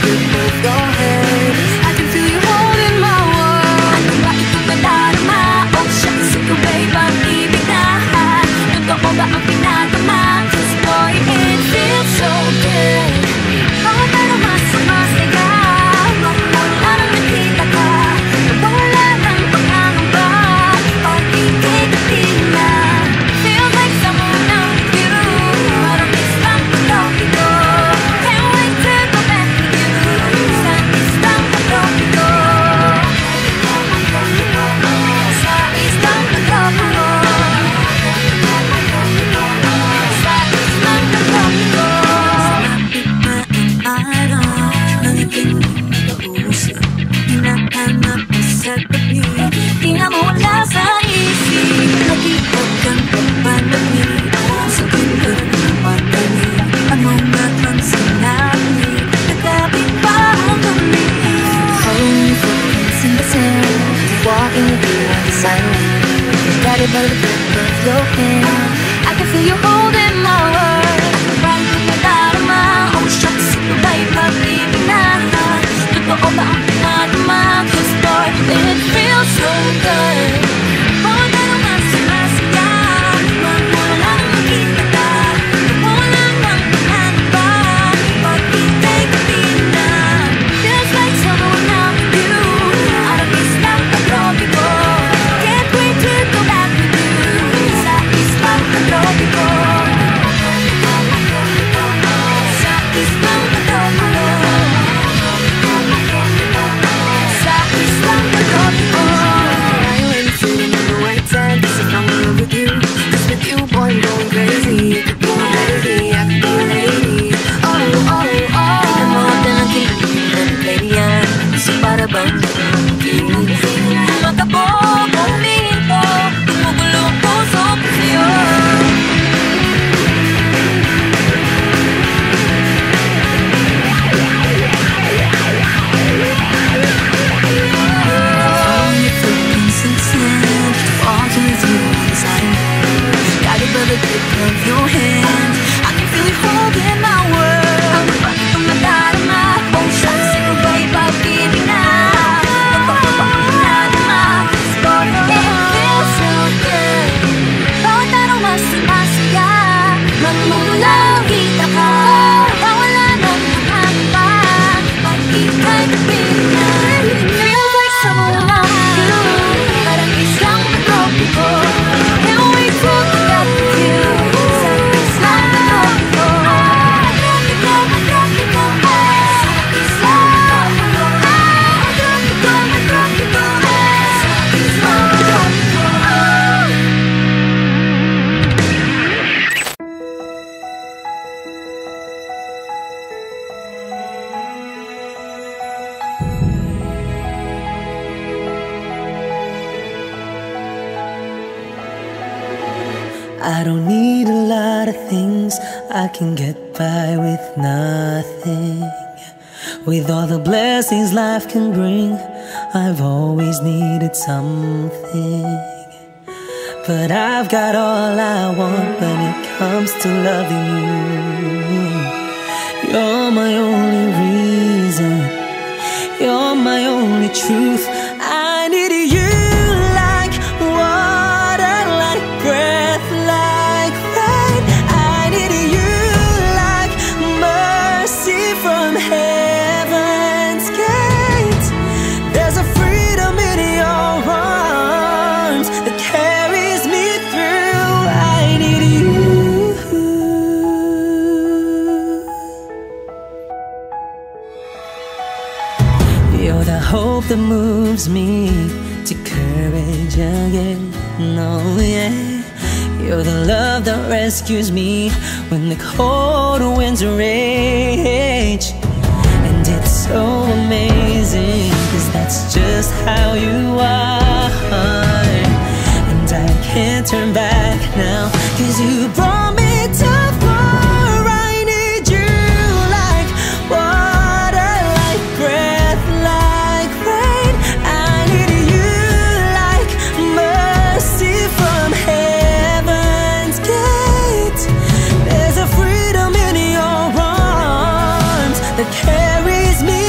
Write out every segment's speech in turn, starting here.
grip of your hand. I can feel you holding my world. Bakit kung nadarama? Oh, shucks, ikaw ba'y pag-ibig na? Totoo ba ang pinagama? 'Cause boy, it feels so good. Bawat araw mas sumasaya. Magmula nang nakita ka, wala nang pangangamba. Pag-ibig at tina, feels like someone I'm with you. Parang isang patopiko. Can't wait to go back with you. Sa isang patopiko. Sa isang patopiko. Di nga mawala sa isip. Nag-ibig kang papanamig. Sa ganda ng pagdali. Ano nga ang sinabi? Nagkabit pa ang kami. Following footprints in the sand. Walking with you on the silent. Guided by the grip of your hand. I can feel you holding my world. Bakit kung nadarama? Oh shucks, ito ba'y pag-ibig na? Totoo ba ang pinagama? 'Cause boy, it feels so good. Bawat araw mas sumasaya. Magmula nang nakita ka, wala nang pangangamba. Pag-ibig at tina, feels like someone I'm with you. Arabis ng patropiko. Can't wait to go back with you. Sa islang patropiko. Sa islang patropiko. Sa islang patropiko. I ain't sitting in the white sand, cause if I'm in love with you. 'Cause with you, boy, I'm going crazy. I could be a lady, I could be a lady. Oh, oh, oh. And more than a king, and a lady, so para bang makabog ang minto. Tumugulo ang puso ko sa'yo. Guided by the grip of your hand, I can feel you holding my world. Bakit kung nadarama? Oh shucks, ikaw ba'y pag-ibig na? Totoo ba ang pinagama? 'Cause boy, it feels so good. Bawat araw mas sumasaya. Magmula kita ka, wala nang pangangamba. Pag-ibig at tina, feels like someone I'm with you. Parang isang patropiko. Can't wait to go back with you. Sa islang patropiko. Patropiko. Sa islang patropiko. Patropiko. Sa islang patropiko. I don't need a lot of things, I can get by with nothing. With all the blessings life can bring, I've always needed something. But I've got all I want when it comes to loving you. You're my only reason, you're my only truth. I need you like water, like breath, like rain. I need you like mercy from heaven's gate. There's a freedom in your arms that carries me through. I need you. You're the hope that moves me to courage again. No, yeah. You're the love that rescues me when the cold winds rage. And it's so amazing, 'cause that's just how you are. And I can't turn back now, 'cause you brought me too far. I need you like water, like breath, like rain. I need you like mercy from heaven's gate. There's a freedom in your arms that carries me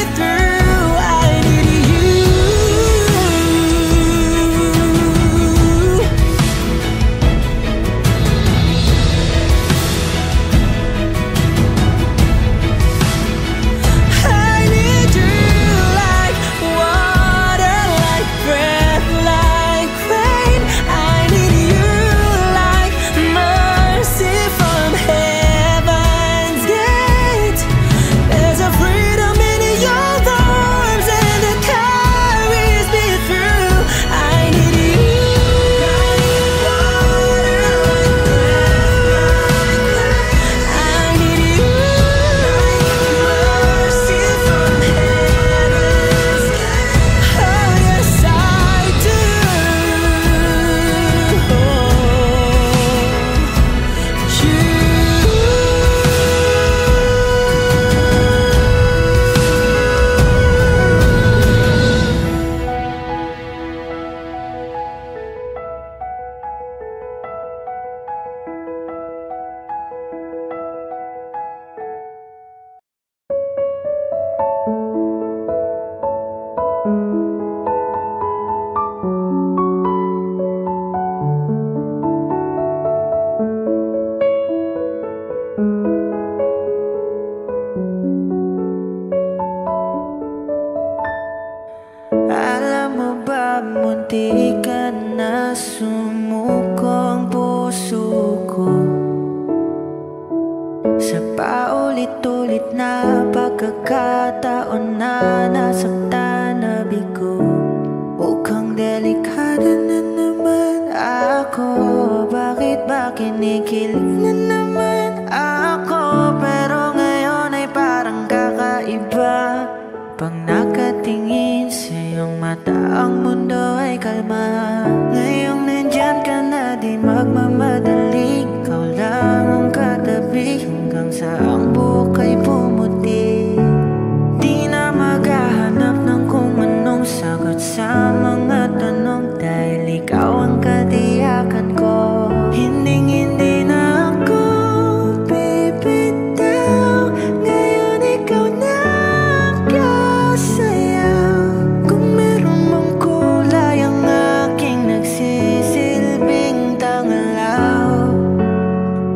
sumuko ang puso ko sa paulit-ulit na pagkakataon na nasaktan na bigo. Mukhang delikado na naman ako. Bakit ba kinikilig na naman ako? Pero ngayon ay parang kakaiba. Pag nakatingin sa iyong mata, ang mundo ay kalma. Ngayong nandyan ka na, di magmamadali. Ikaw lang ang katabi hanggang sa ang buhok ay pumuti. Di na maghahanap ng kung anong sagot sa mga tanong, dahil ikaw ang katiyakan ko. Hindi na ako bibitaw. Ngayon ikaw na kasayaw. Kung meron mang kulay ang aking nagsisilbing tangalaw,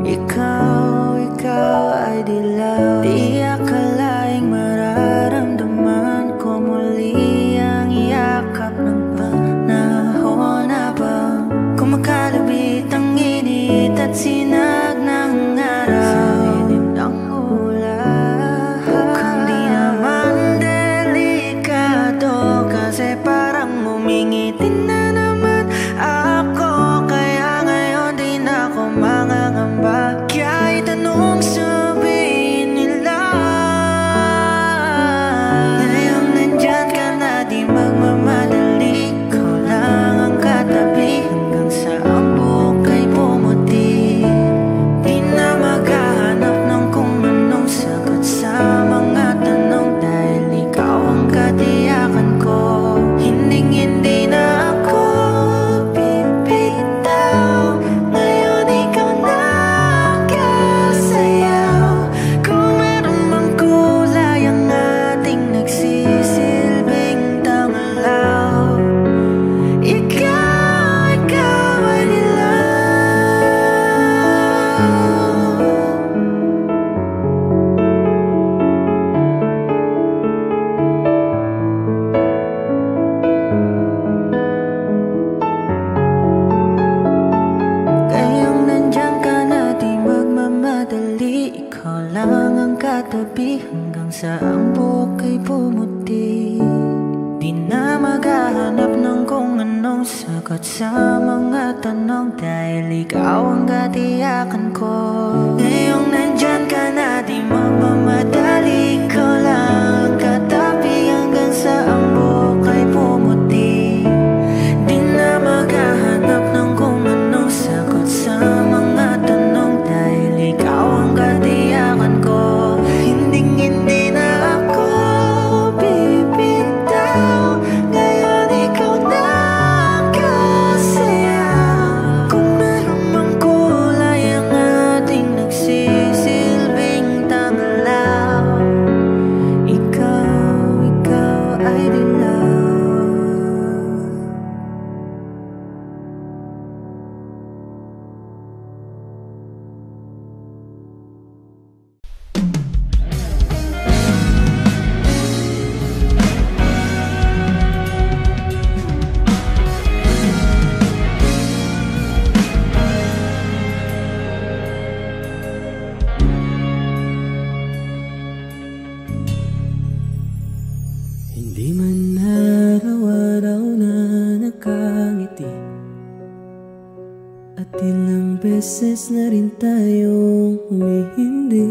ikaw ay dilaw. Di akalaing mararamdaman ko muli ang yakap ng panahon habang kumakalabit ang init at sinag ng araw sa ilim ng ulan. Mukhang di naman delikado, kasi parang umingitin na naman ako. Kaya ngayon di na ako mangangamba. Kahit anong sabihin nila, ngayong nandyan ka na, di magmamadali. Ikaw lang ang katabi hanggang sa ang buhok ay pumuti. Di na maghahanap ng kung anong sagot sa mga tanong, dahil ikaw ang katiyakan ko. Hindi na ako bibitaw. Ngayon ikaw na kasayaw. Kung meron mang kulay ang ating nagsisilbing tangalaw, ikaw ay dilaw. Ngayong nandyan ka na, di magmamadali. Ikaw lang ang katabi hanggang sa ang buhok ay pumuti. Di na maghahanap ng kung anong sagot sa mga tanong, dahil ikaw ang katiyakan ko. Ngayong nandyan ka na, di magmamadali. Ikaw lang ang katabi hanggang sa ang buhok ay pumuti. Di na maghahanap ng kung anong sagot sa mga tanong, dahil ikaw ang katiyakan ko. Hindi na ako bibitaw. Ngayon ikaw na kasayaw. Kung meron mang kulay ang ating nagsisilbing tangalaw, ikaw ay dilaw. Hindi man araw-araw na nakangiti, at ilang beses na rin tayong humihindi.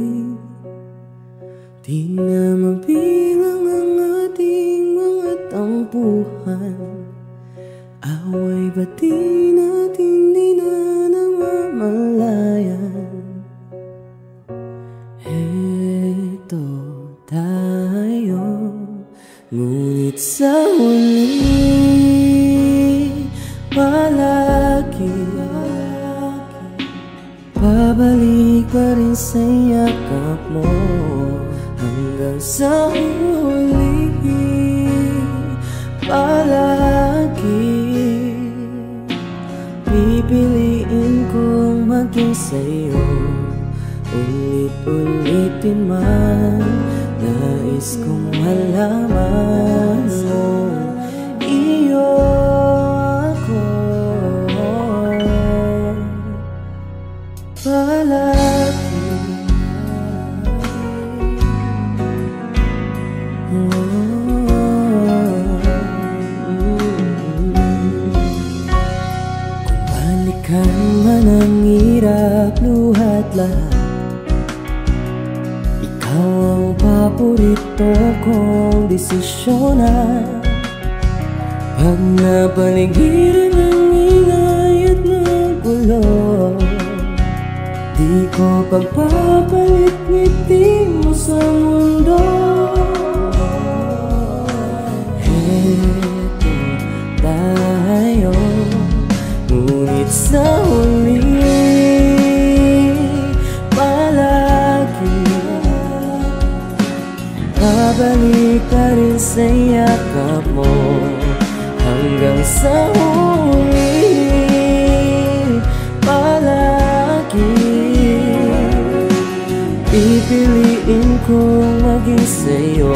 Di na mabilang ang ating mga tampuhan. Away ba't di natin di na namamalayan? Eto tayo, ngunit sa huli palagi pabalik pa rin sa yakap mo. Hanggang sa huli palagi pipiliin kong maging sa'yo. Ulit-ulitin man, nais kong malaman mo iyo ako. Balikan man ang hirap, luhat lahat. Ikaw ang paborito kong desisyonan. Pag napaligiran ng ingay at ng gulo, di ko pagpapalit ngiti mo sa mundo. Heto tayo, ngunit sa huli palagi babalik pa rin sa yakap mo. Hanggang sa huli palagi pipiliin kong maging sa'yo.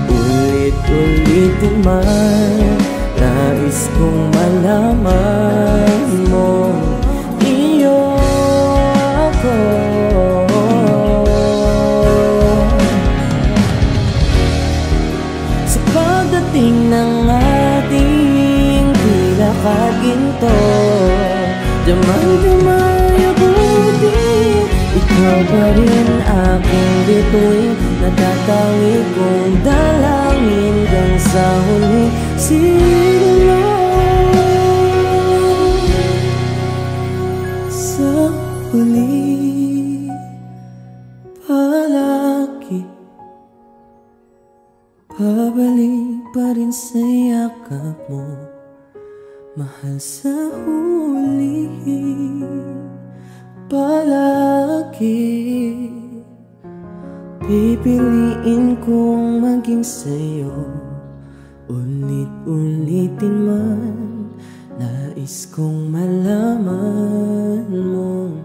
Ulit-ulitin man, nais kong malaman mo iyo ako. Sa pagdating ng ating pinakaginto, damay-damay abutin, ikaw pa rin aking bituin. Natatangi kong dalangin hanggang sa huli siguro. Sa huli palagi pabalik pa rin sa yakap mo. Mahal, sa huli palagi pipiliin kong maging sa'yo. Ulit-ulitin man, nais kong malaman mong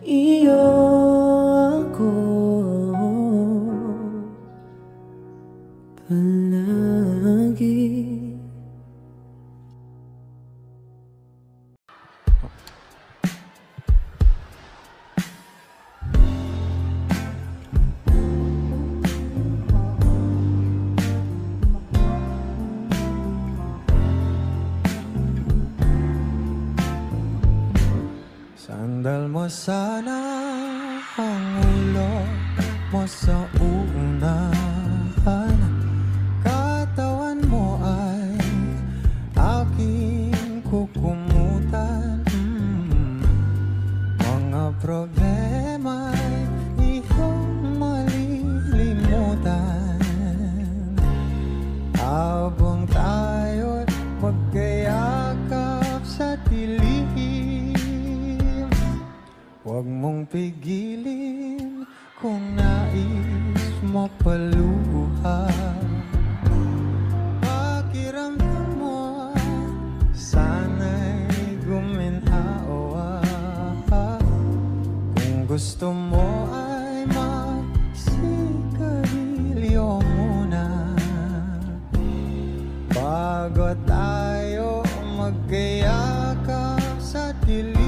iyo ako palagi. Sandal mo sana ang ulo mo sa unahan, katawan mo ay aking kukumutan. Mga problema'y iyong malilimutan habang tayo'y magkayakap sa dilim. Huwag mong pigilin kung nais mo paluha. Pakiramdam mo sana'y guminhawa. Kung gusto mo ay magsigarilyo muna bago tayo magkayakap sa dilim.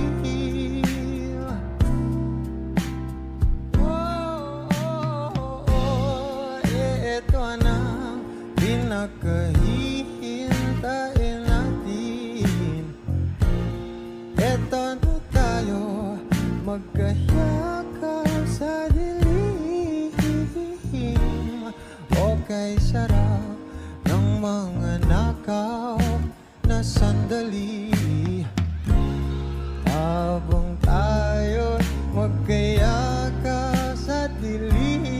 Pinakahihintayin natin, eto na tayo magkayakap sa dilim. Okay, sarap ng mga nakaw na sandali habang tayo magkayakap sa dilim.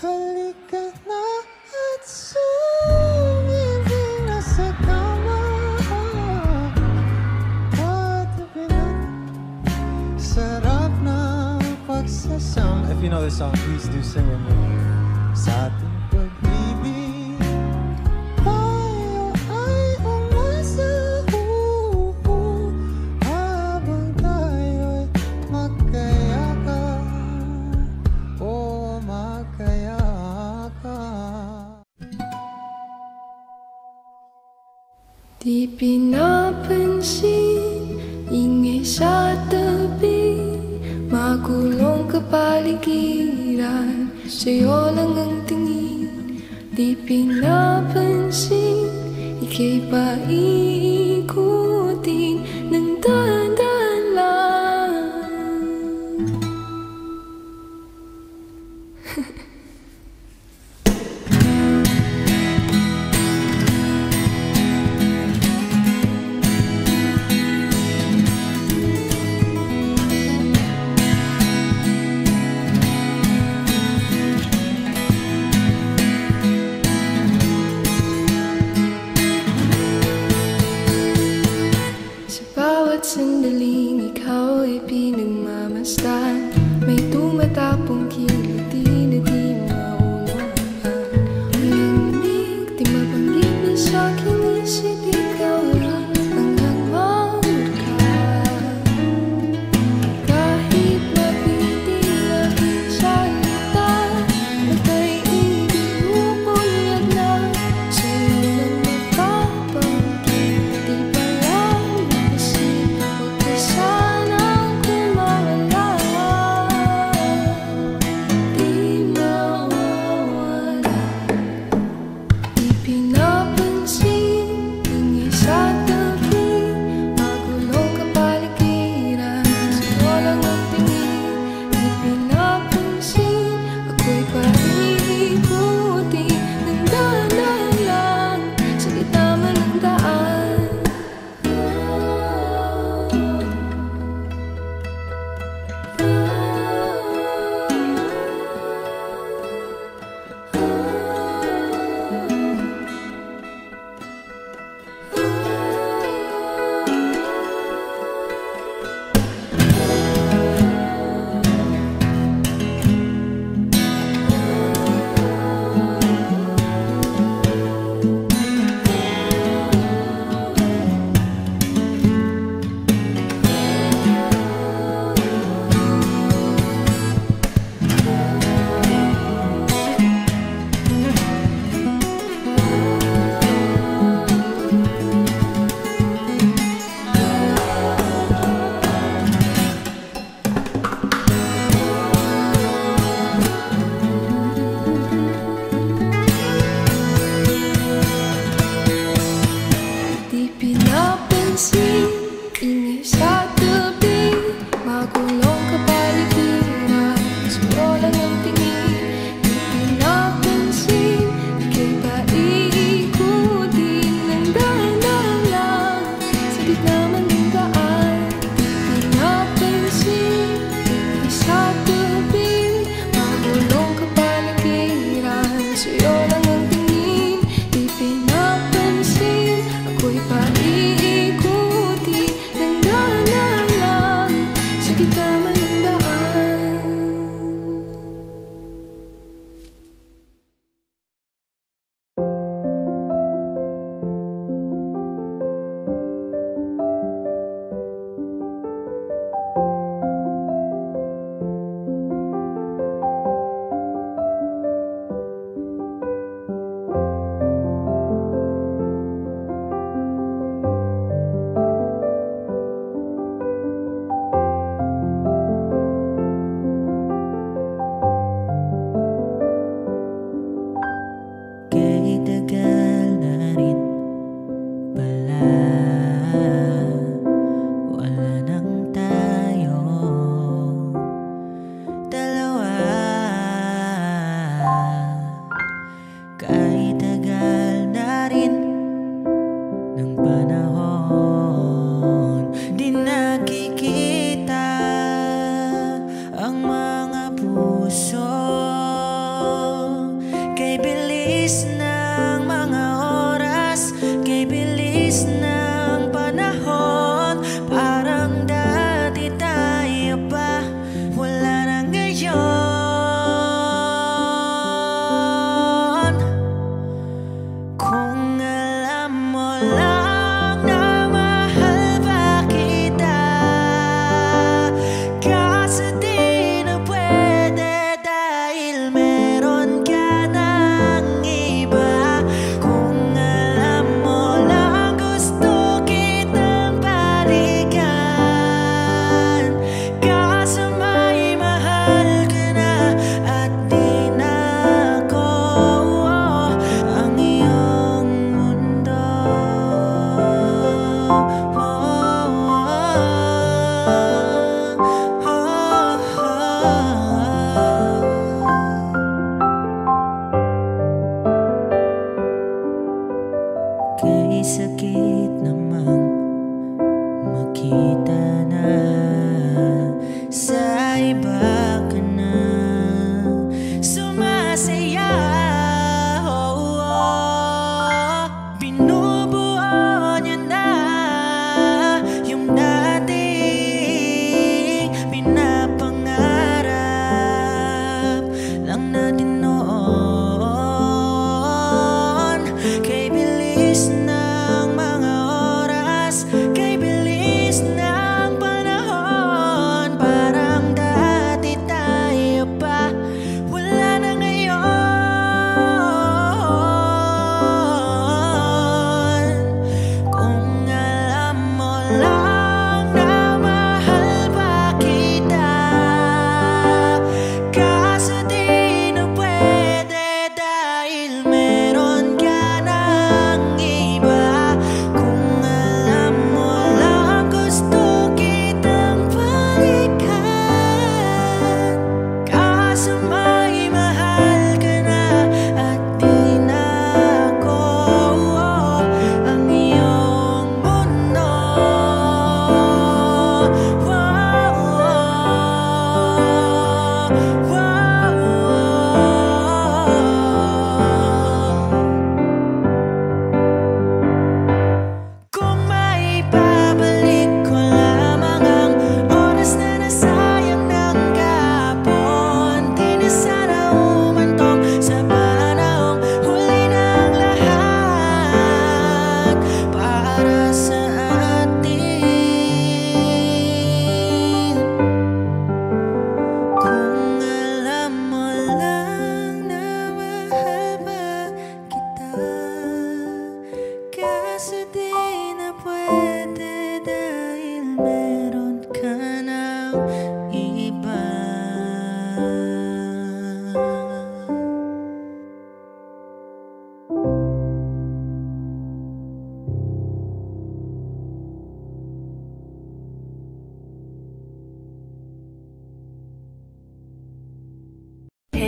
Halika na at sumibig na sa kama, patabi na, sarap ng pagsasama. If you know this song, please do sing with me. Sa ating pag-ibig tayo ay umasa, habang tayo'y magkayakap, o magkayakap. Di pinapansin, ingay sa tabi, makulong kapaligiran, sa'yo lang ang tingin. Di pinapansin, ika'y paikot Bawat sandaling ikaw ay pinagmamasdan. May tumatapong kiliti na di maunawaan. Malamig, di mabanggit na sa'king isip. Ikaw lang ang nagmamahal. Kahit mabitin aking salita, matay inuunyag na sa'yo lang magpapanggit. Di pa lang naisip, huwag ka sanang kumawala. Di mawawala. Di pinapansin, ingay sa tabi, magulong kapaligiran, sa'yo lang ang tingin. Di pinapansin, ako'y paikutin ng dahan lang sa gitna man ng daan. Di pinapansin, ingay sa tabi, magulong kapaligiran, sa'yo lang ang tingin. Di pinapansin, ika'y paikutin ng dahan lang sa gitna man ng daan. Di pinapansin, ingay sa tabi, magulong kapaligiran, sa'yo lang ang tingin. Di pinapansin, ako'y paikuti ng dahan lang sa gitna man ng daan. Kay tagal na rin pala, wala nang tayo dalawa. Kay tagal na rin ng panahon, di nakikita ang mga puso. Kay bilis ng mga oras, kay bilis ng panahon, parang dati tayo pa, wala na ngayon. Kung alam mo lang na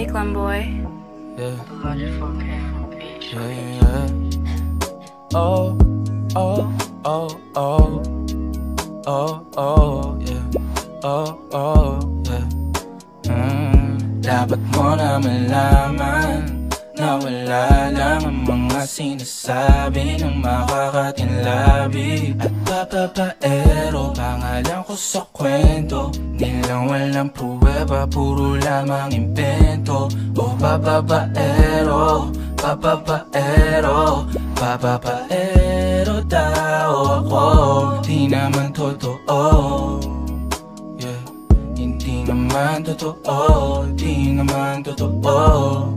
Hey, Clemboy. Yeah. Yeah, yeah. Oh, oh, oh, oh. Oh, oh, yeah. Oh, oh, yeah. Dapat mo na malaman na wala lang ang mga sinasabi ng makakatinlabi at papapaero. Pangalan ko sa kwento, nilang walang pruweba, puro lamang impento. O papapaero, papapaero, papapaero tao ako. Di naman totoo, yeah. Hindi naman totoo, di naman totoo.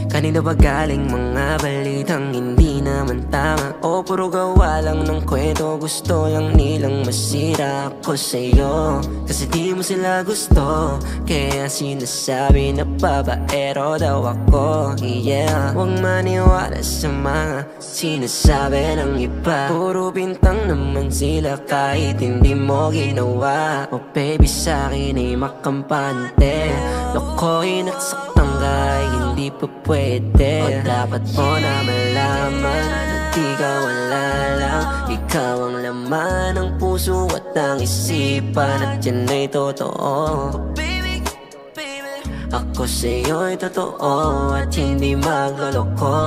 Kanina ba galing mga balitang hindi naman tama? O puro gawa lang ng kwento, gusto lang nilang masira ako sa'yo. Kasi di mo sila gusto, kaya sinasabi na babaero daw ako. Yeah, huwag maniwala sa mga sinasabi ng iba. Puro bintang naman sila kahit hindi mo ginawa. O baby, sa'kin ay makampante, lokohin at saktan ka hindi pa pwede. O dapat mo na malaman na di ka wala lang. Ikaw ang laman ng puso at ng isipan, at yan ay totoo. Ako sa'yo'y totoo at hindi magloloko.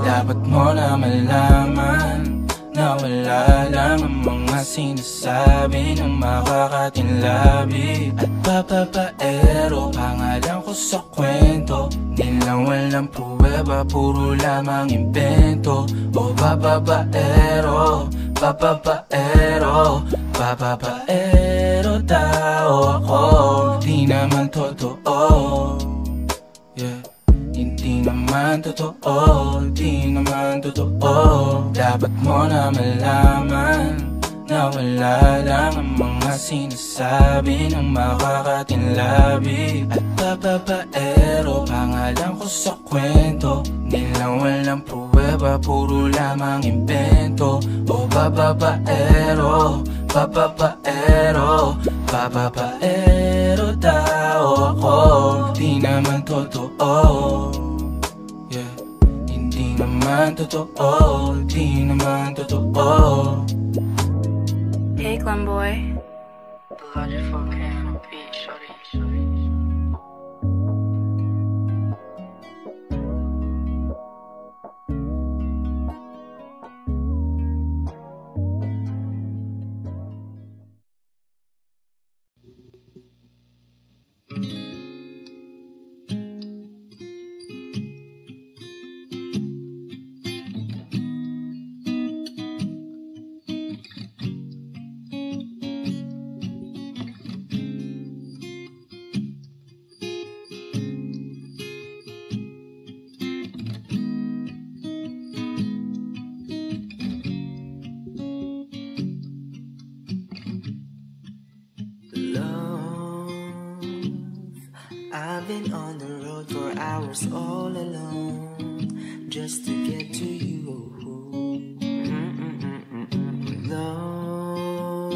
Dapat mo na malaman na wala lang ang mga sinasabi ng makakatinlabi at papapaero. Pangalan ko sa kwento, nilang walang pruweba, puro lamang invento. O papapaero, papapaero, papapaero tao ako. Di naman totoo, yeah. Hindi naman totoo, di naman totoo. Dapat mo na malaman na wala lang ang mga sinasabi ng makakatinlabi at papapaero. Pangalan ko sa kwento, nilang walang pruweba, puro lamang invento. O papapaero, papapaero, papapaero tao ako. Di naman totoo, yeah. Hindi naman totoo, di naman totoo. Hey, Clemboy. I've been on the road for hours all alone just to get to you. Love,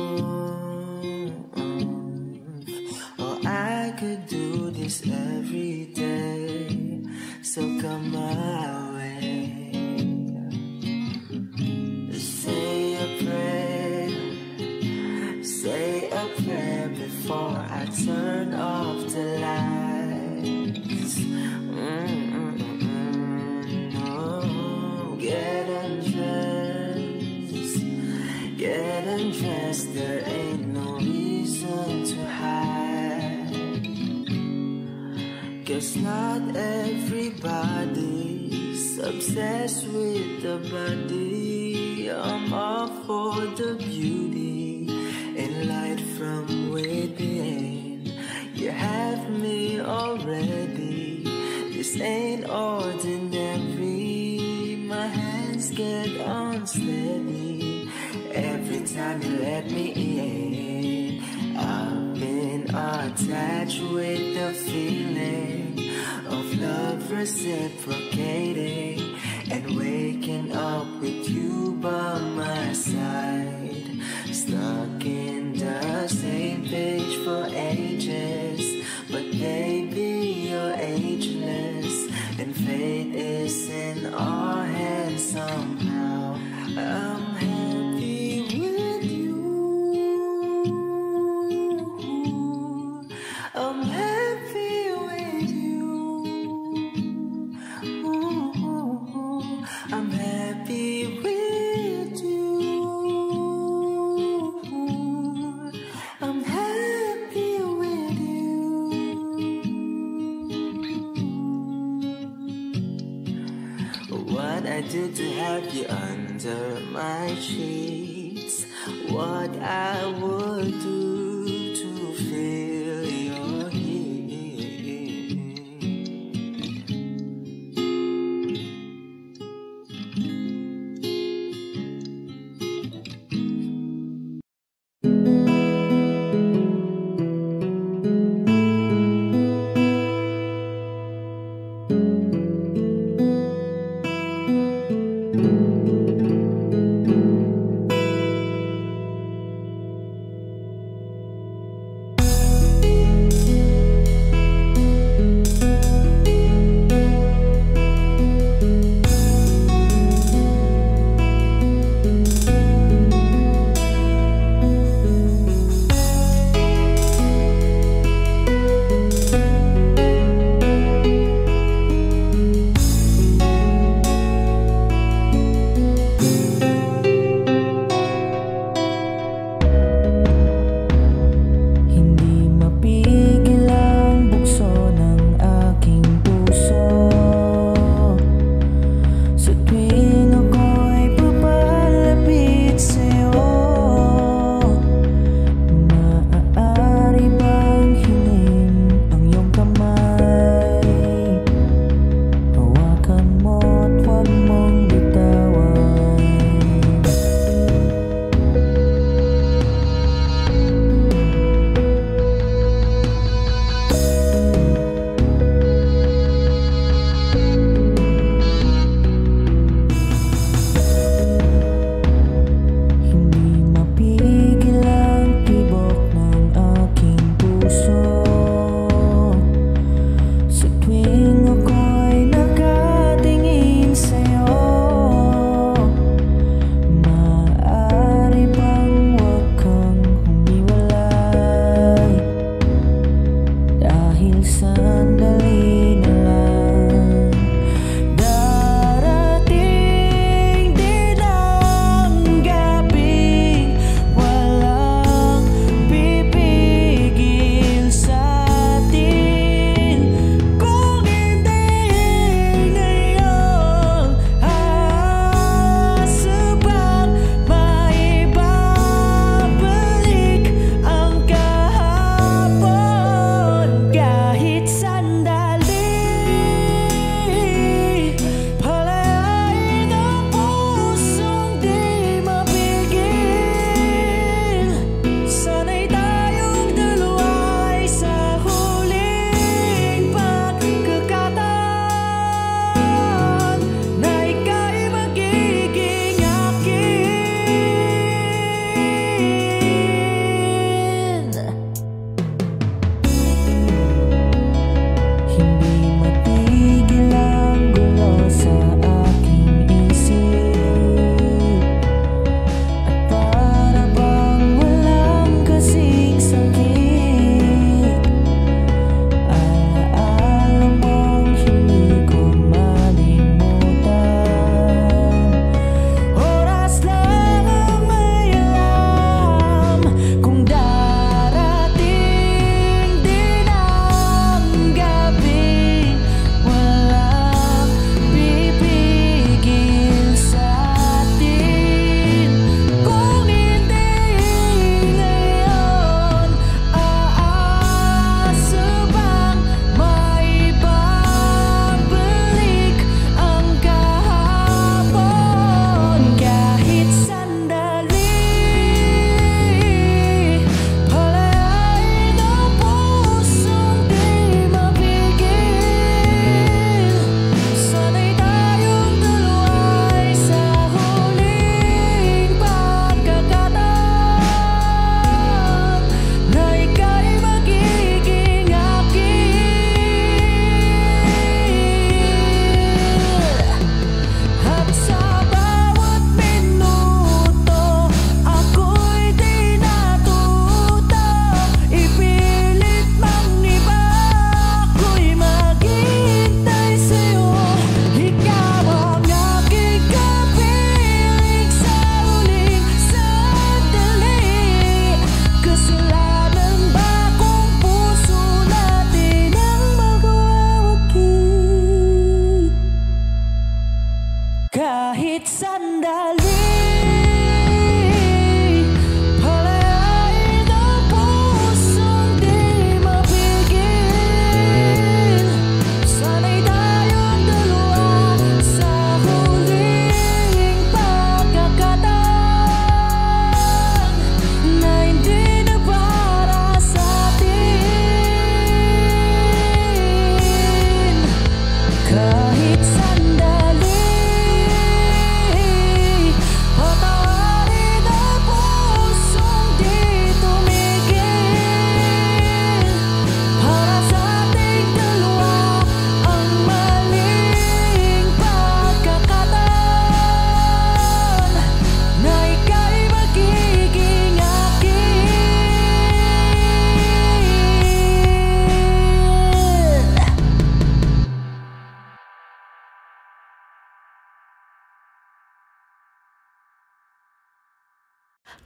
oh, I could do this every day, so come my way. Say a prayer before I turn off the lights. Get undressed, there ain't no reason to hide. Guess not everybody's obsessed with the body. I'm all for the beauty and light from within. You have me already, this ain't ordinary. My hands get unsteady every time you let me in. I've been attached with the feeling of love reciprocating and waking up with you by my side. Stuck in the same page for ages, but baby, you're ageless. do to have you under my sheets. What I would do to feel your heat.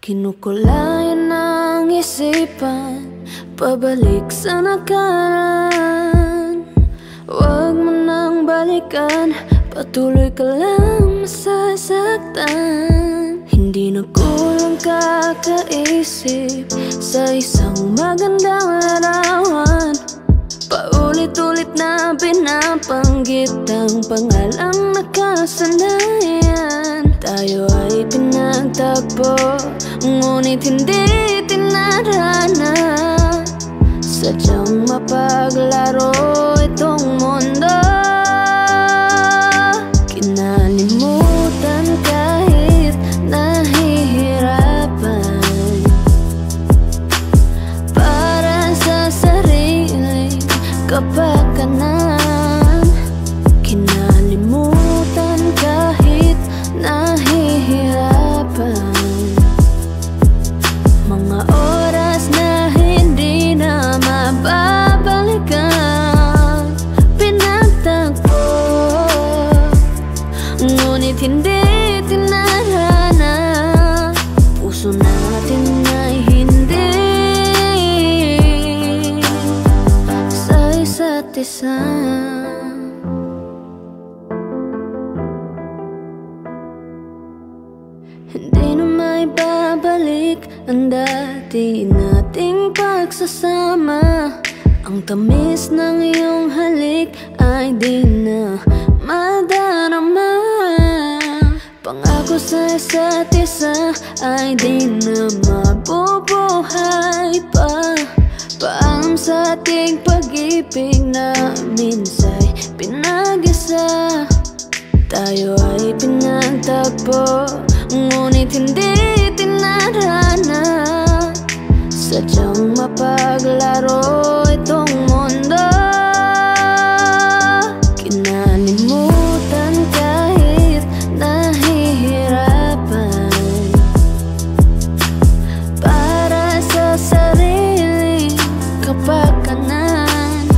Kinukulayan ang isipan, pabalik sa nakaraan. Huwag mo nang balikan, patuloy ka lang masasaktan. Hindi na kulang kakaisip sa isang magandang larawan. Paulit-ulit na pinapanggit ang pangalang nakasanayan. Tayo ay pinagtagpo, ngunit hindi tinarana. Sadyang mapaglaro itong mundo. Kinalimutan kahit nahihirapan, para sa sariling kapakanan. Kinalimutan kahit nahihirapan, mga oras na hindi na mababalikan. Pinagtagpo, ngunit hindi tinarana. Puso natin ay hindi sa isa't isa. Hindi na may babalik ang dati nating pagsasama. Ang tamis ng iyong halik ay di na madarama. Pangako sa isa't isa ay di na mabubuhay pa. Paalam sa ating pag-ibig na minsa'y pinag-isa. Tayo ay pinagtagpo, ngunit hindi tinarana. Sadyang mapaglaro itong mundo. Kinalimutan kahit nahihirapan, para sa sariling kapakanan.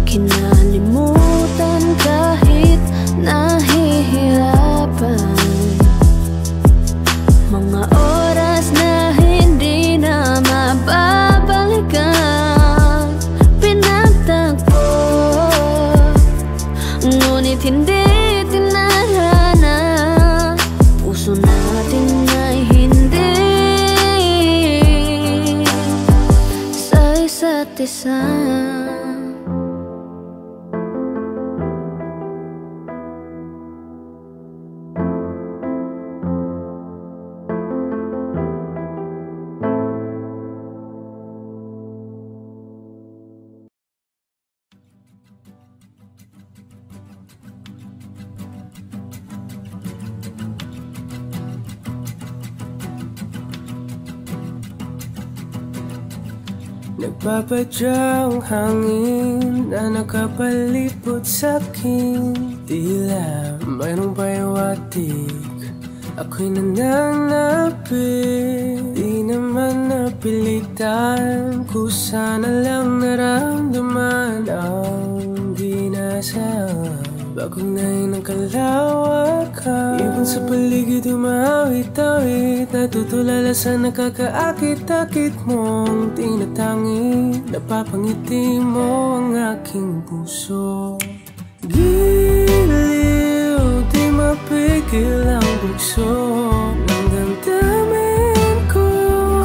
Kinalimutan kahit nahihirapan, mga oras na hindi na mababalikan. Pinagtagpo, ngunit hindi tinarana. Puso natin ay hindi sa isa't isa. Nagpapadyang hangin na nakapalipot sa'kin. Tila mayroong pahiwatig, ako'y nananapit. Di naman napilitan, kusana lang naramdaman ang ginasaan. Bagong nahin ng kalawakan, ibon sa paligid umawit-awit. Natutulala sa nakakaakit-akit mong tinatangi. Napapangiti mo ang aking puso. Giliw, di mapigil ang bugso ng damdamin ko.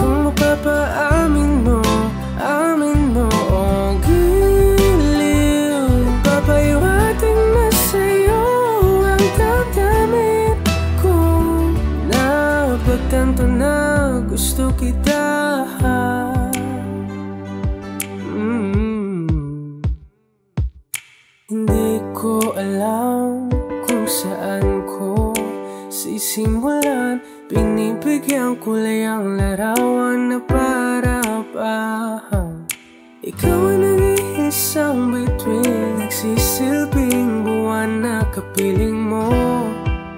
Kung mapapaamin mo, amin mo. Oh, giliw, papahiwating na sa'yo ang damdamin ko. Napagtanto na gusto kita. Hindi ko alam kung saan ko sisimulan. Pinibigyan kulay ang larawan na para-parahan. Ikaw ang nag-iisang bituin, nagsisilbing buwan na kapiling mo.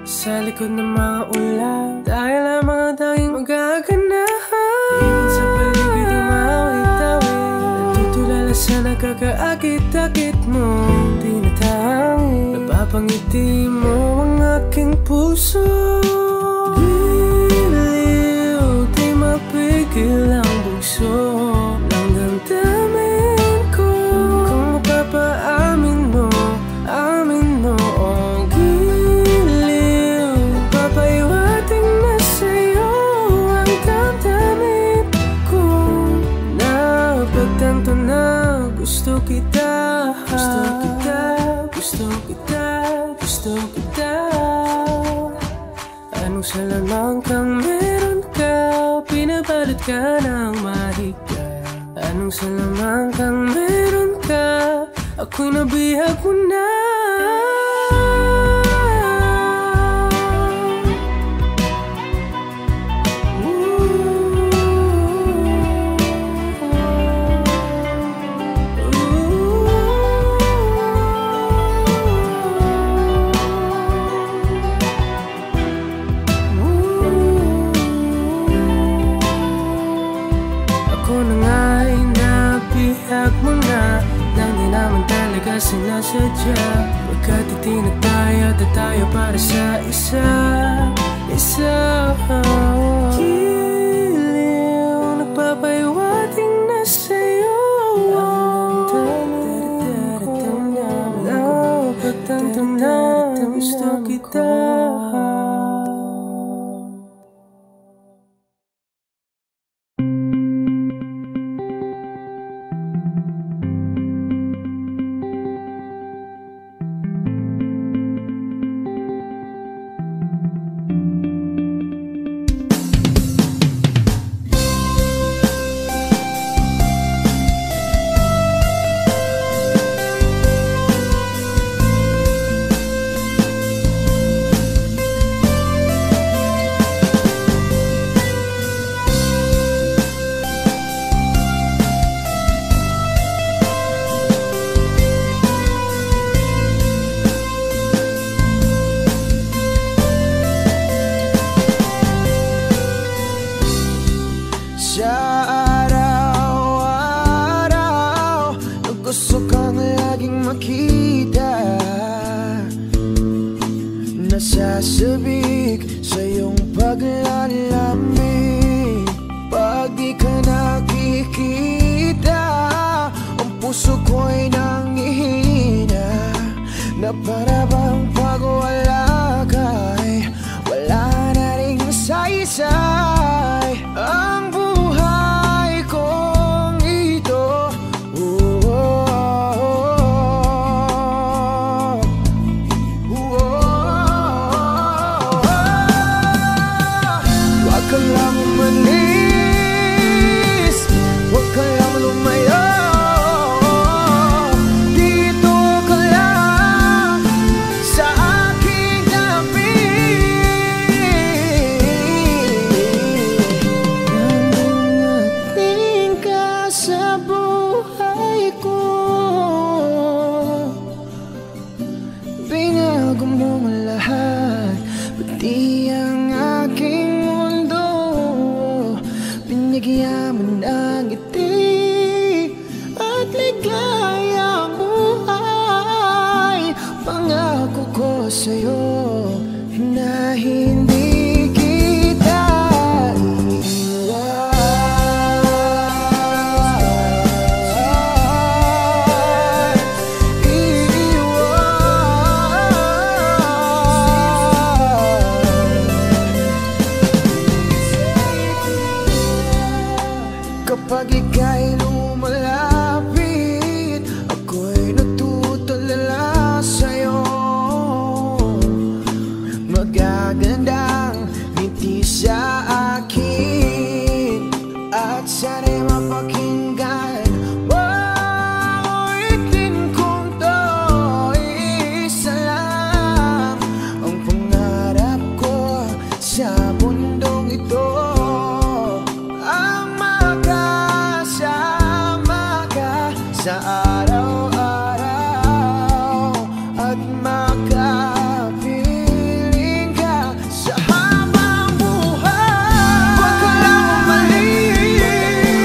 Sa likod ng mga ulan, tayo lamang ang tanging magaganahan. Ibon sa paligid umawit-awit, natutulala sa nakakaakit-akit mo. Tinatangi, napapangiti mo ang aking puso. Giliw, dakilang bugso ng damdamin ko. Kung mapapaamin mo, amin mo ang giliw. Papaiwating na sa'yo ang damdamin ko. Napagtanto na gusto kita, gusto kita, gusto kita, gusto kita. Anong salamang kang meron ka, pinabalot ka ng mahika. Anong salamang kang meron ka, ako'y nabihag mo na. Sinasadya, pagkat itinag tayo at tayo para sa isa. Giliw, nagpapaiwating na sa'yo. Napagtanto na gusto kita. Nasasabik sa iyong paglalamig. Pag di ka nakikita, ang puso ko'y nangihina. Na para bang pag wala ka'y wala na ring saysay. Ang buhay kong ito, wag ka lang umalis, wag ka lang lumayo. Dito ka lang sa aking tabi. Nangyating ka sa buhay ko, binago mo ang lahat, pati ang aking binigyan mo ng ngiti at ligayang buhay. Pangako ko sa'yo na hindi kita iiwan. Kapag ika'y lumalapit, ako'y natutulala sa'yo. Magagandang ngiti sa akin at sana'y mapakinggan mo. Itin kong to'y isa lang ang pangarap ko sa mundong ito. Sa araw-araw at makapiling ka sa habang buhay. Wag ka lang umalis,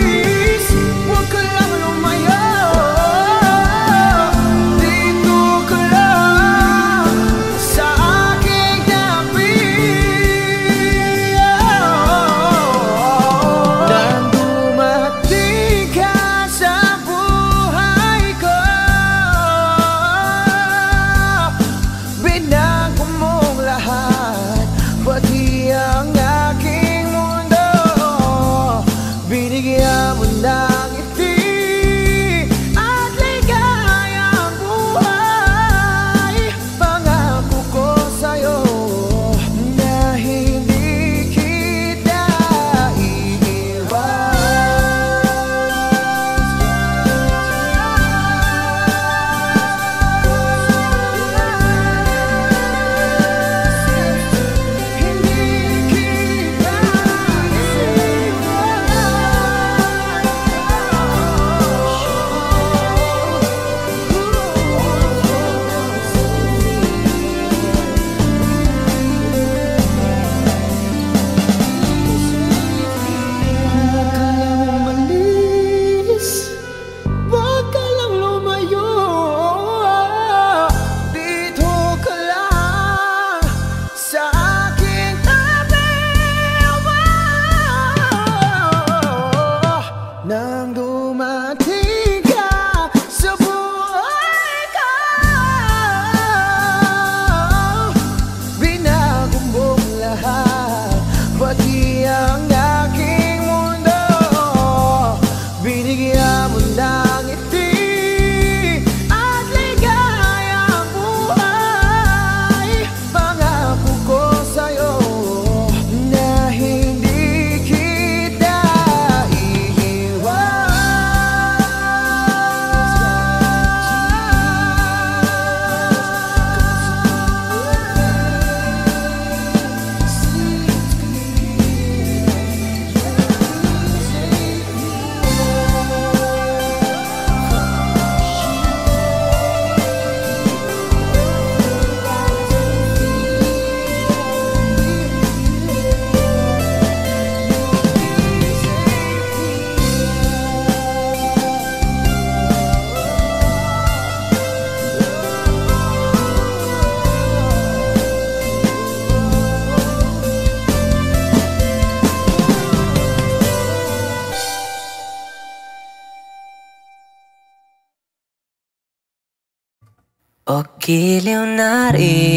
o giliw naririnig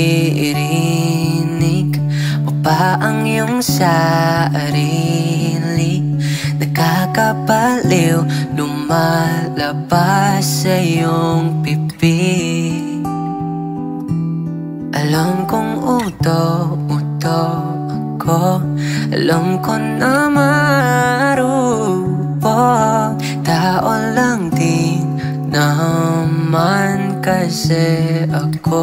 mo pa ang iyong sarili? Nakakabaliw, lumalabas sa iyong bibig. Alam kong uto-uto ako, alam ko na marupok. Tao lang din naman kasi ako.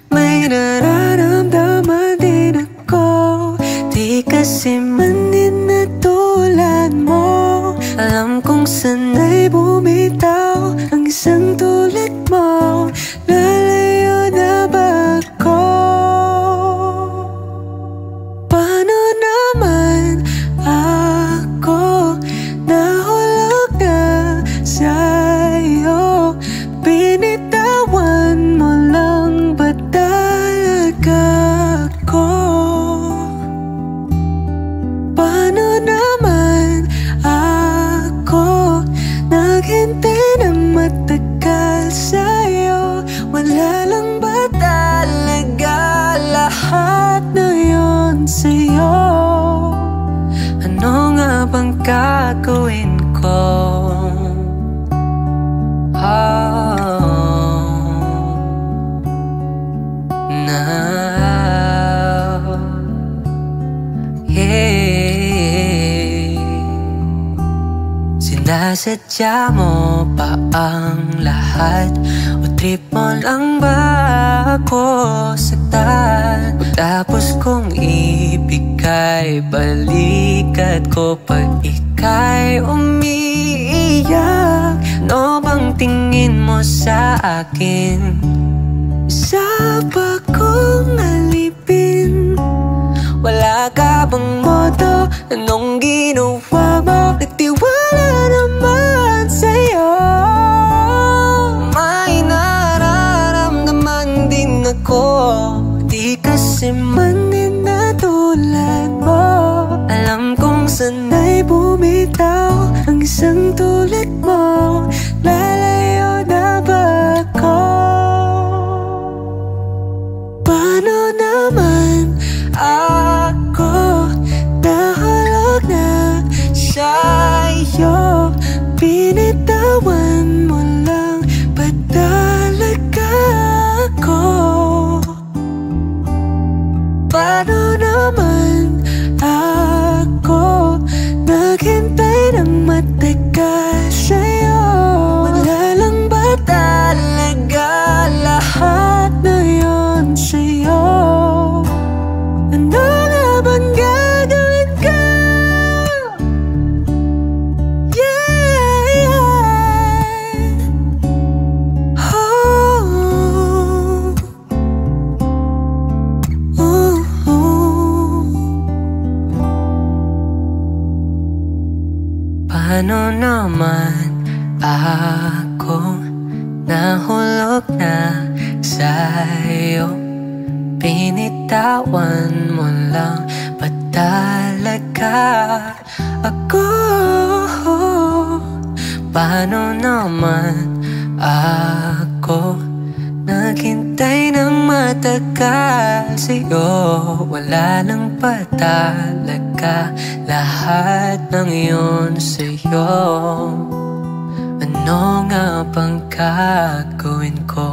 May nararamdaman din ako, di kasi man din na tulad mo. Alam kong sanay bumitaw ang isang tulad mo. Lalayo na ba ako? Paano naman ako nahulog na sa'yo? Binitawan mo lang ba talaga ako? Paano naman ako naghintay ng matagal sa'yo? Wala lang ba talaga lahat na yun sa'yo? Ano nga bang gagawin ko? Now, yeah. Sinasadya mo pa ang lahat o trip mo lang ba ako saktan? O tapos kong ibigay balikat ko pag ika'y umiiyak? Ano bang tingin mo sa akin? Isa ba kong alipin? Wala ka bang modo? Anong ginawa mo? Nagtiwala naman sa'yo. May nararamdaman din ako, di kasi man din na tulad mo. Alam kong sanay bumitaw ang isang tulad mo. Lalayo na ba ako? Paano naman ako nahulog na sa'yo? Binitawan mo lang ba talaga ako? Paano naman ako naghintay ng matagal sa'yo? Wala lang ba talaga lahat na yun sa'yo? Ano nga bang gagawin ko? Yeah, yeah. Oh, oh, oh. Paano naman ako nahulog na sa'yo? Binitawan mo lang ba talaga ako? Paano naman ako naghintay ng matagal sa'yo? Wala lang ba talaga lahat ng iyon sa'yo? Ano nga bang gagawin ko?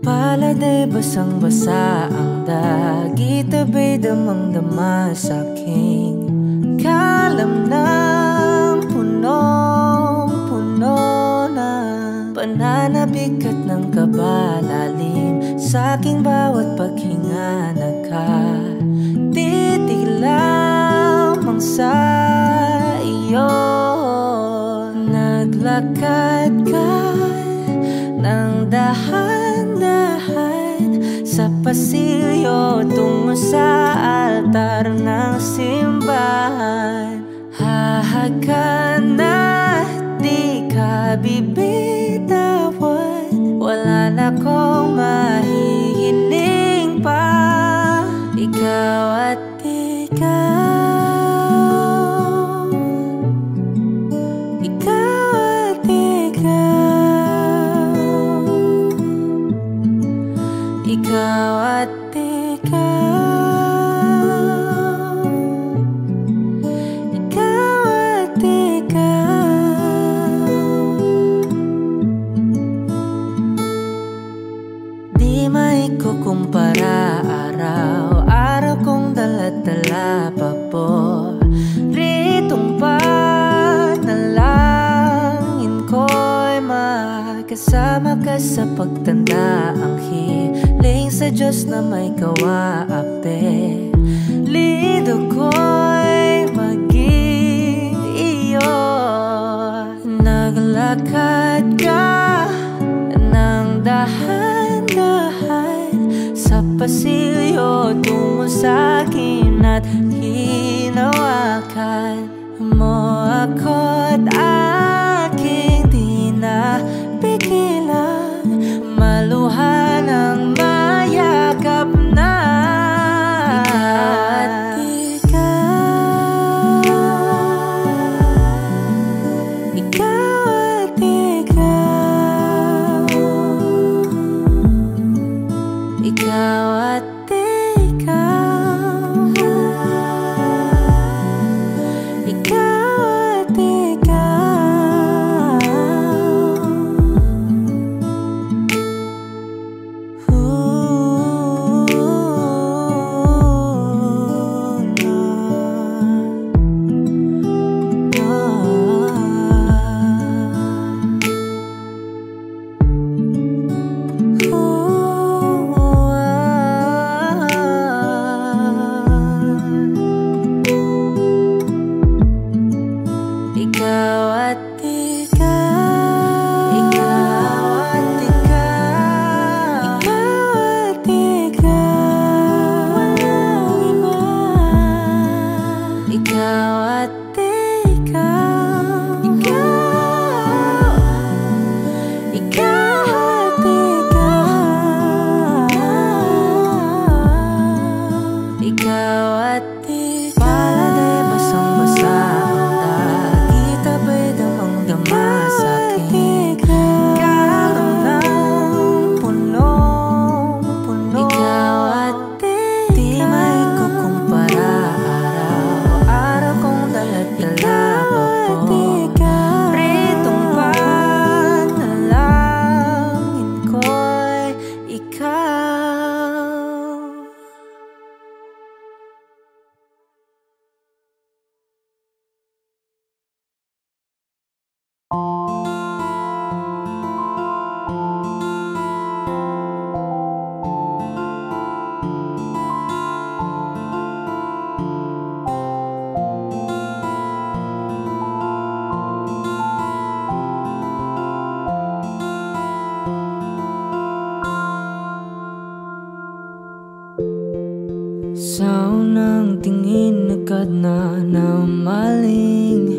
Paladay basang-basa ang dagit, abay damang-dama sa'king kalam ng punong-puno na pananabik at ng kabalalim sa'king bawat paghinga. Nakatitig lamang sa iyo. sa pasilyo tungo sa altar ng simbahan. Hahagan at di ka bibitawan, wala na kong mahihiling pa. Ikaw at ikaw, ikaw at ikaw, ikaw at ikaw, ikaw at ikaw. Di maikukumpara araw-araw kong dala-dala pa po ritong panalangin ko'y makasama ka sa pagtanda. Ang hiling sa Diyos na may kawaape, lido ko'y maging iyo. Naglakad ka ng dahan-dahan sa pasilyo tungo sa akin at hinawakan mo ako't aking di na pigilan, maluha ng mayakap na. Ikaw at ikaw, ikaw at ikaw, ikaw at ikaw. Ikaw at ikaw, ikaw at ikaw, ikaw at ikaw, walang iba. Ikaw at ikaw, ikaw, ikaw at ikaw, ikaw at ikaw. Paladay basang-basa ang tabay damang-dama sa'kin, kalam ng punong-puno. Ikaw at ikaw, di maikukumpara araw-araw kong dala-dala pa po ritong panalangin ko'y ikaw. Sa unang tingin agad na namaling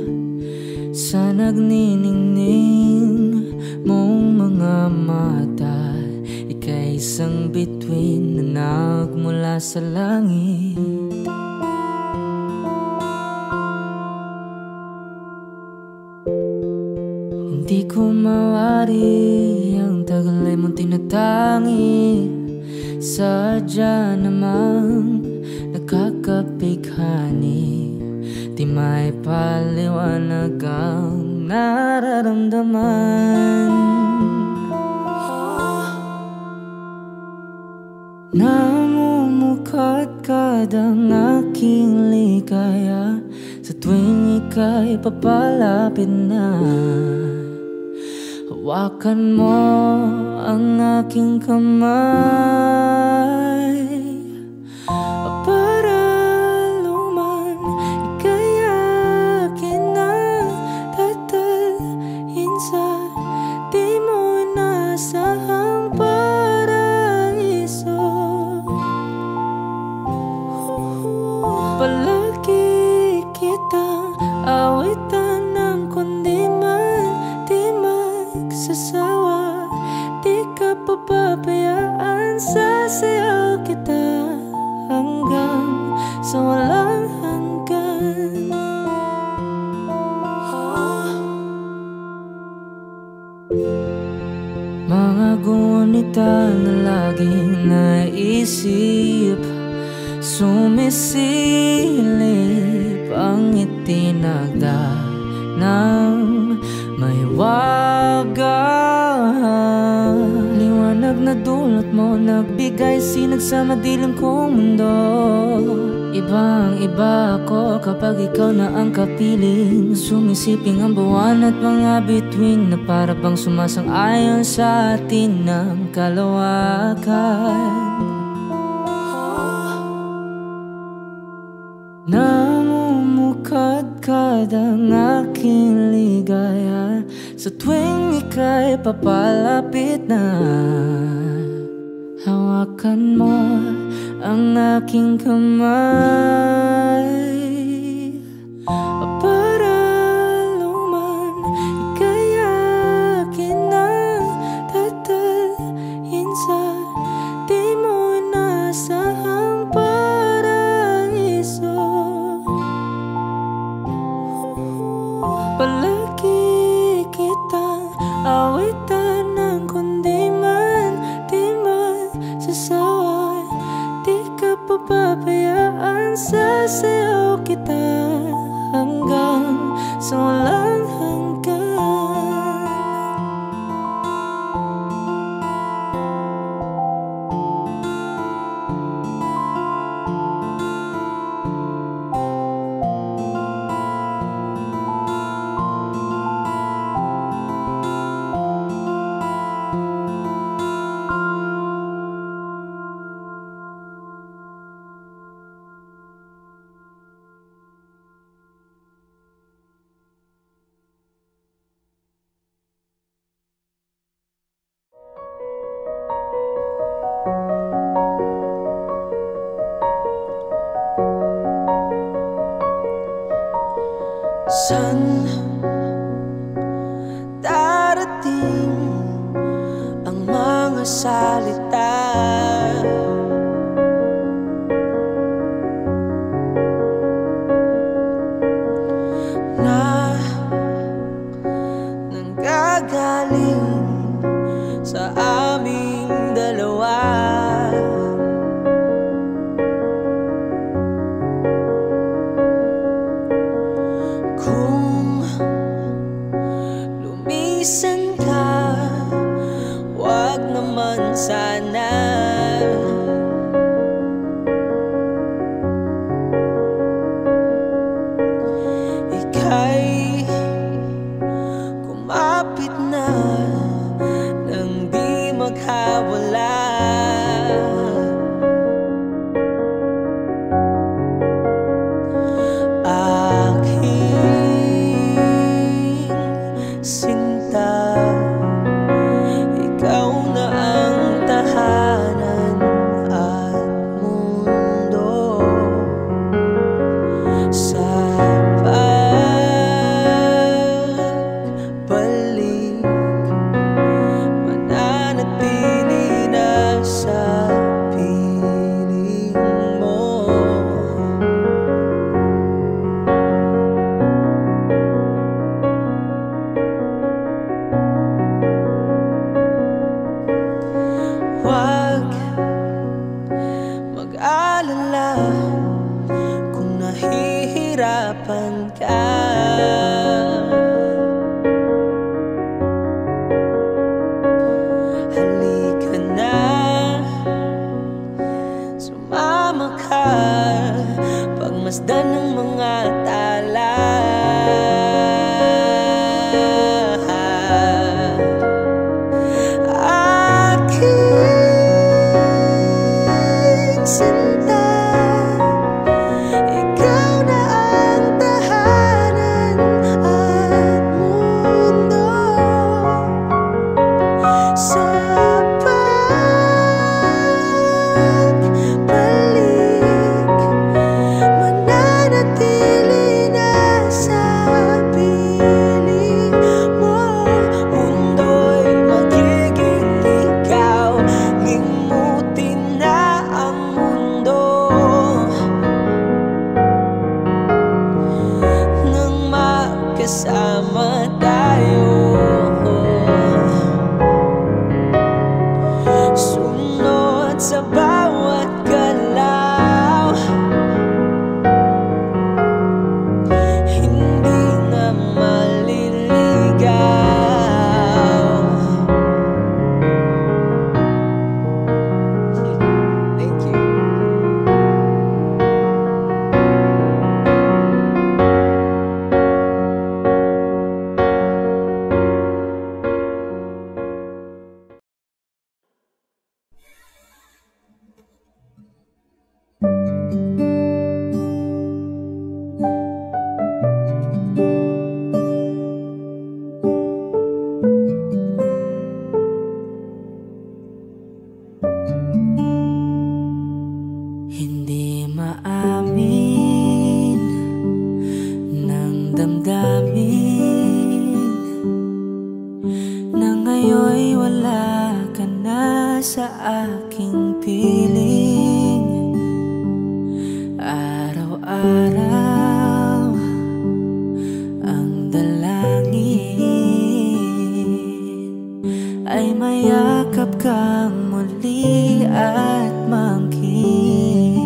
sa nagniningning mong mga mata. Ika'y isang bituin na nagmula sa langit. Hindi ko mawari ang tagal ay mong tinatangi. Sadya namang nakakapighani, di may paliwanag ang nararamdaman. Namumukad-kad ang aking ligaya sa tuwing ika'y papalapit na. Hawakan mo ang aking kamay para luman ika'y akin na tatalhin sa di mo inasahang paraiso. isip, sumisilip ang itinagda ng may wagan. Liwanag na dulot mo, nagbigay sinag sa madilim kong mundo. Ibang iba ako kapag ikaw na ang kapiling. Sumisiping ang buwan at mga bituin na para bang sumasang-ayon sa atin ng kalawakan. Namumukadkad ang aking ligaya sa tuwing ika'y papalapit na. Hawakan mo ang aking kamay para luman ika'y akin ang tatalhin sa di mo inasahang paraiso. Palagi kitang awitan ng kundi man di man sasaway. Di ka pababayaan, sasayaw kita hanggang sa walang hanggan. San darating ang mga salita na nanggagaling sa aming dalawa? Kung lumisan ka, wag naman sana. Ika'y kumapit na nang di maghawala. Sinta, ikaw na ang tahanan at mundo. Sa pagbalik, mananatili na sa piling mo. Huwag mag-alala kung nahihirapan ka. Halika na, sumama ka, pagmasdan ng mga tala. Sinta, ikaw na ang tahanan at mundo. Sa pagbalik, mananatili na sa piling mo. Mundo'y magiging ikaw, limutin na ang mundo. maamin ng damdamin na ngayon'y wala ka na sa aking piling. Araw-araw ang dalangin ay mayakap kang muli at mangkin.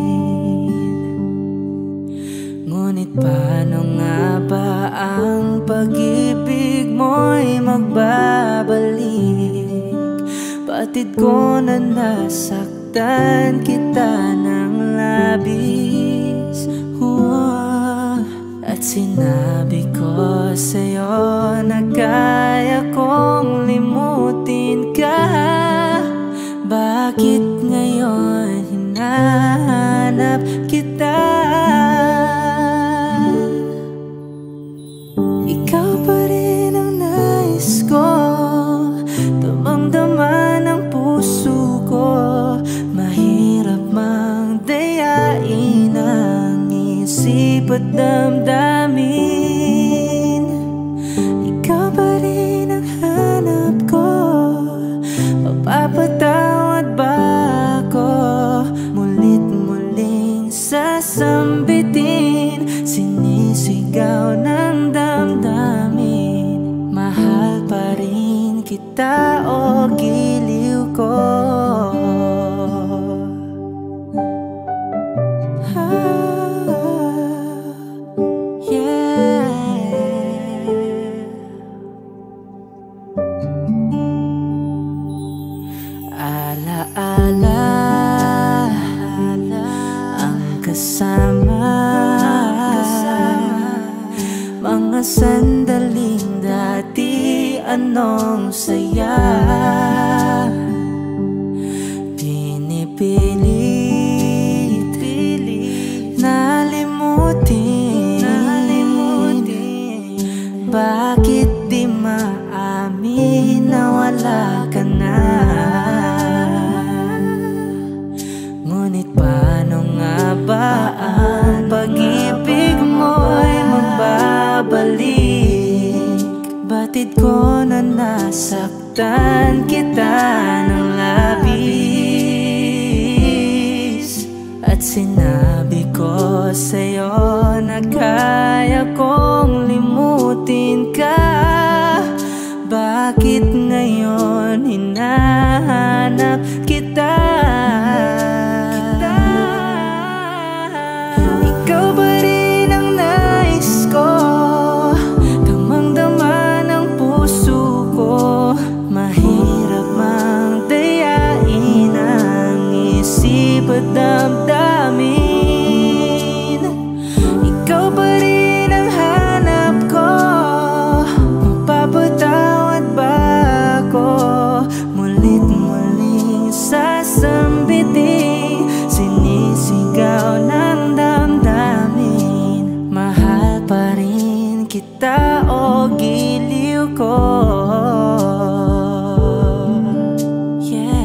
Ngunit paano nga ba ang pag-ibig mo'y magbabalik? Batid ko na nasaktan kita ng labis. At sinabi ko sa'yo na kaya kong limutin ka. Bakit ngayon hinahanap kita? Ikaw pa rin ang nais ko, damang-dama ng puso ko. Mahirap mang dayain ang isip at damdamin. Ikaw pa rin ang hanap ko, mapapatawad ba ako? Mulit-muling sasambitin, sinisigaw ng damdamin. Mahal pa rin kita o giliw ko? Alaala ang kasama, mga sandaling dati anong saya. Pinipilit nalimutin. Bakit di maamin na wala ka na? Ngunit paano nga ba ang pag-ibig mo'y magbabalik? Batid ko na nasaktan kita ng labis. At sinabi ko sa'yo na kaya kong limutin ka. Bakit ngayon hinahanap kita? Ikaw ba rin ang nais ko, damang-dama ng puso ko. Mahirap mang dayain ang isip at damdamin. Ikaw ba rin ang hanap ko, mapapatawad ba ako? Mulit-muling sasambitin, sinisigaw ng damdamin. Mahal pa rin kita o giliw ko? Yeah.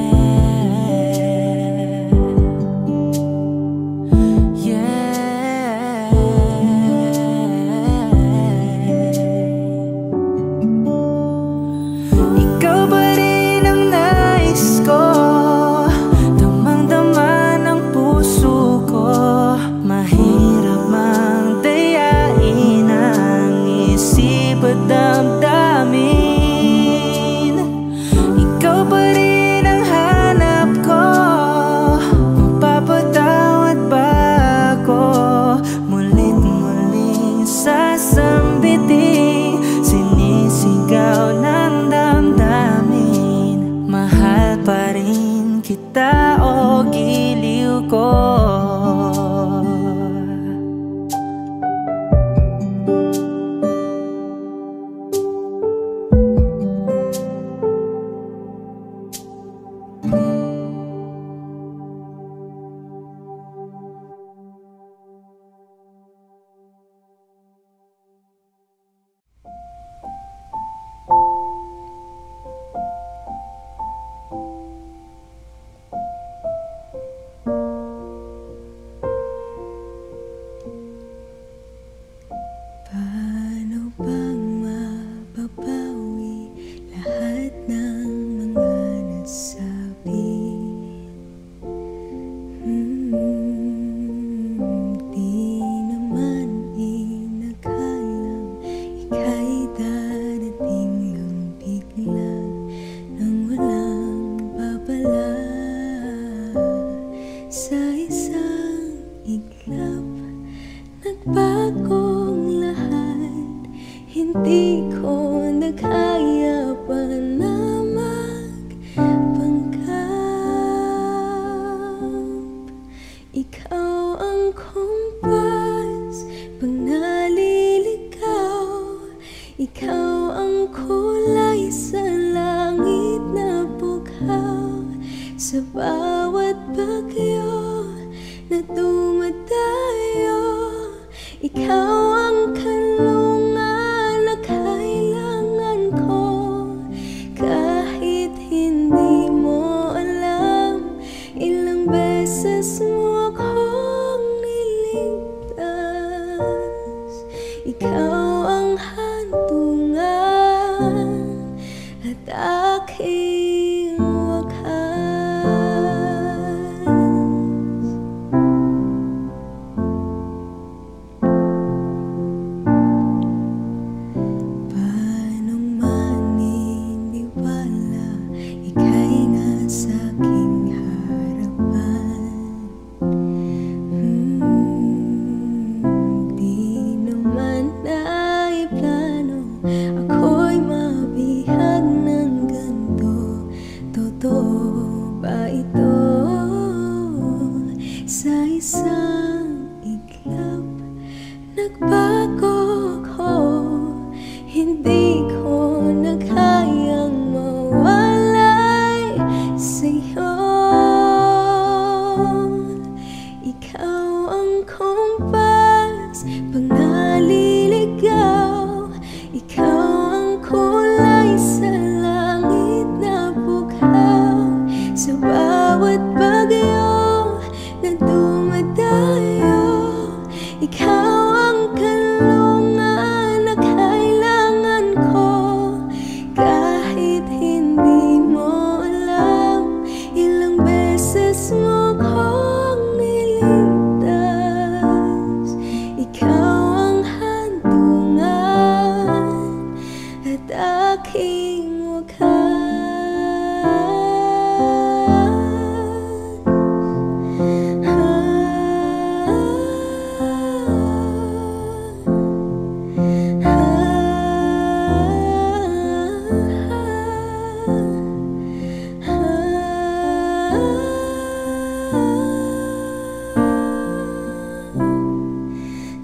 Ikaw ang kompas pag naliligaw. Ikaw ang kulay sa langit na bughaw. Sa bawat bagyo na dumadayo, ikaw ang kanlungan na kailangan ko. Kahit hindi mo alam, ilang beses mo akong niligtas. Ikaw ang hantungan at aking wakas. Paano maniniwala, ika'y nasa aking harapan? Di naman naiplano, ako'y mabihag ng ganito. Totoo ba ito? Sa isang iglap, nagbago ko. Hindi ko na kayang mawalay sa'yo. Ikaw ang kompas pag naliligaw. Ikaw ang kulay sa langit na bughaw. Sa bawat bagyo na dumadayo, ikaw ang kanlungan na kailangan ko. Kahit hindi mo alam, ilang beses mo akong niligtas. Ikaw ang hantungan at aking wakas.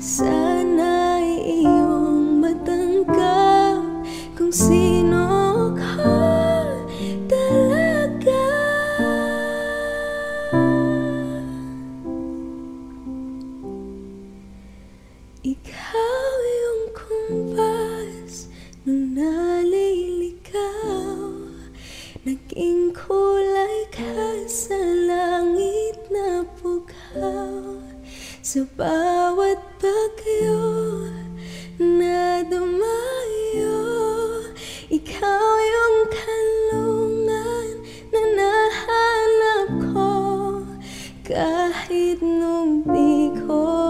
Sana'y iyong matanggap kung sino ka talaga. Ikaw yung kompas nung naliligaw. Naging kulay ka sa langit na bughaw. Sa bawat bagyo na dumayo, ikaw yung kanlungan na nahanap ko. Kahit nung di ko